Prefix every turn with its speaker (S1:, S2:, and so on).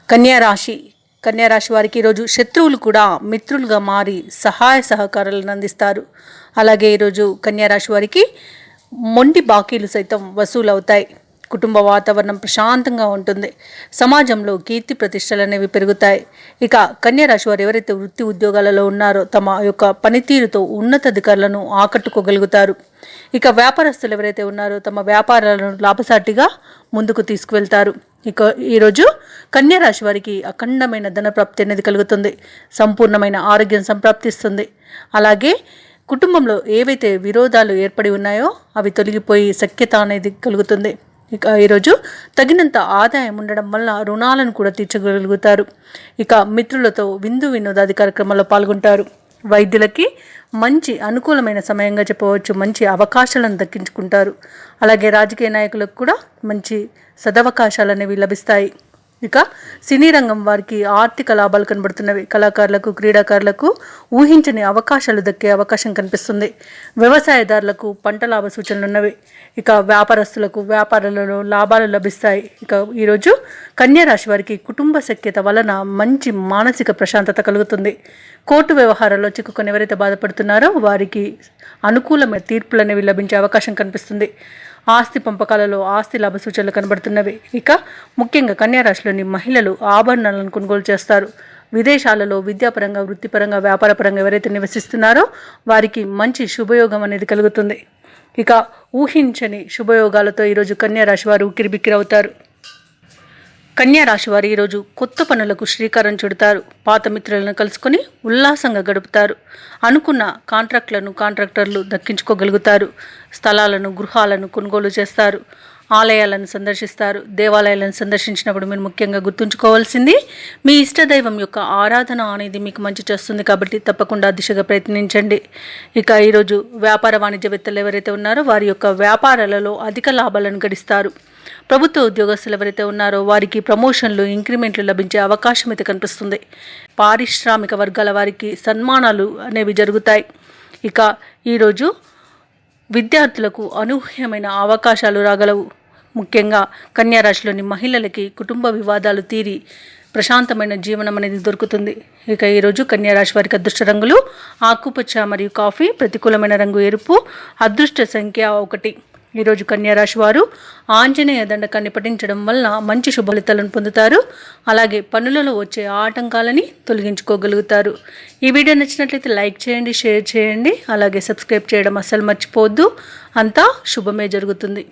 S1: కన్యా రాశి వారికి ఈరోజు శత్రువులు కూడా మిత్రులుగా మారి సహాయ సహకారాలను అందిస్తారు. అలాగే ఈరోజు కన్యా రాశి వారికి మొండి బాకీలు సైతం వసూలు అవుతాయి. కుటుంబ వాతావరణం ప్రశాంతంగా ఉంటుంది. సమాజంలో కీర్తి ప్రతిష్టలు అనేవి పెరుగుతాయి. ఇక కన్యా రాశి వారు ఎవరైతే వృత్తి ఉద్యోగాలలో ఉన్నారో తమ యొక్క పనితీరుతో ఉన్నతాధికారులను ఆకట్టుకోగలుగుతారు. ఇక వ్యాపారస్తులు ఎవరైతే ఉన్నారో తమ వ్యాపారాలను లాభసాటిగా ముందుకు తీసుకువెళ్తారు. ఇక ఈరోజు కన్యా రాశి వారికి అఖండమైన ధన ప్రాప్తి అనేది కలుగుతుంది. సంపూర్ణమైన ఆరోగ్యం సంప్రాప్తిస్తుంది. అలాగే కుటుంబంలో ఏవైతే విరోధాలు ఏర్పడి ఉన్నాయో అవి తొలగిపోయి సఖ్యత అనేది కలుగుతుంది. ఇక ఈరోజు తగినంత ఆదాయం ఉండడం వల్ల రుణాలను కూడా తీర్చగలుగుతారు. ఇక మిత్రులతో విందు వినోదాది కార్యక్రమాల్లో పాల్గొంటారు. వైద్యులకి మంచి అనుకూలమైన సమయంగా చెప్పవచ్చు. మంచి అవకాశాలను దక్కించుకుంటారు. అలాగే రాజకీయ నాయకులకు కూడా మంచి సదవకాశాలు అనేవి లభిస్తాయి. ఇక సినీ రంగం వారికి ఆర్థిక లాభాలు కనబడుతున్నవి. కళాకారులకు, క్రీడాకారులకు ఊహించని అవకాశాలు దక్కే అవకాశం కనిపిస్తుంది. వ్యవసాయదారులకు పంట లాభ సూచనలు ఉన్నవి. ఇక వ్యాపారస్తులకు వ్యాపారాలలో లాభాలు లభిస్తాయి. ఇక ఈరోజు కన్యా రాశి వారికి కుటుంబ సఖ్యత వలన మంచి మానసిక ప్రశాంతత కలుగుతుంది. కోర్టు వ్యవహారాల్లో చిక్కుకొని ఎవరైతే బాధపడుతున్నారో వారికి అనుకూలమైన తీర్పులు అనేవి లభించే అవకాశం కనిపిస్తుంది. ఆస్తి పంపకాలలో ఆస్తి లాభ సూచనలు కనబడుతున్నవి. ఇక ముఖ్యంగా కన్యా రాశిలోని మహిళలు ఆభరణాలను కొనుగోలు చేస్తారు. విదేశాలలో విద్యాపరంగా, వృత్తిపరంగా, వ్యాపారపరంగా ఎవరైతే నివసిస్తున్నారో వారికి మంచి శుభయోగం అనేది కలుగుతుంది. ఇక ఊహించని శుభయోగాలతో ఈరోజు కన్యా రాశి వారు ఉక్కిరిబిక్కిరవుతారు. కన్యా రాశి వారు ఈరోజు కొత్త పనులకు శ్రీకారం చుడతారు. పాత మిత్రులను కలుసుకొని ఉల్లాసంగా గడుపుతారు. అనుకున్న కాంట్రాక్టర్లు దక్కించుకోగలుగుతారు. స్థలాలను, గృహాలను కొనుగోలు చేస్తారు. ఆలయాలను సందర్శిస్తారు. దేవాలయాలను సందర్శించినప్పుడు మీరు ముఖ్యంగా గుర్తుంచుకోవాల్సింది మీ ఇష్టదైవం యొక్క ఆరాధన అనేది మీకు మంచి చేస్తుంది. కాబట్టి తప్పకుండా దిశగా ప్రయత్నించండి. ఇక ఈరోజు వ్యాపార వాణిజ్యవేత్తలు ఎవరైతే ఉన్నారో వారి యొక్క వ్యాపారాలలో అధిక లాభాలను గడిస్తారు. ప్రభుత్వ ఉద్యోగస్తులు ఎవరైతే ఉన్నారో వారికి ప్రమోషన్లు, ఇంక్రిమెంట్లు లభించే అవకాశం అయితే కనిపిస్తుంది. పారిశ్రామిక వర్గాల వారికి సన్మానాలు అనేవి జరుగుతాయి. ఇక ఈరోజు విద్యార్థులకు అనూహ్యమైన అవకాశాలు రాగలవు. ముఖ్యంగా కన్యా రాశిలోని మహిళలకి కుటుంబ వివాదాలు తీరి ప్రశాంతమైన జీవనం అనేది దొరుకుతుంది. ఇక ఈరోజు కన్యా రాశి వారికి అదృష్ట రంగులు ఆకుపచ్చ మరియు కాఫీ, ప్రతికూలమైన రంగు ఎరుపు, అదృష్ట సంఖ్య 1. ఈరోజు కన్యా రాశి వారు ఆంజనేయ దండకాన్ని పఠించడం వల్ల మంచి శుభ ఫలితాలను పొందుతారు. అలాగే పనులలో వచ్చే ఆటంకాలని తొలగించుకోగలుగుతారు. ఈ వీడియో నచ్చినట్లయితే లైక్ చేయండి, షేర్ చేయండి. అలాగే సబ్స్క్రైబ్ చేయడం అస్సలు మర్చిపోవద్దు. అంతా శుభమే జరుగుతుంది.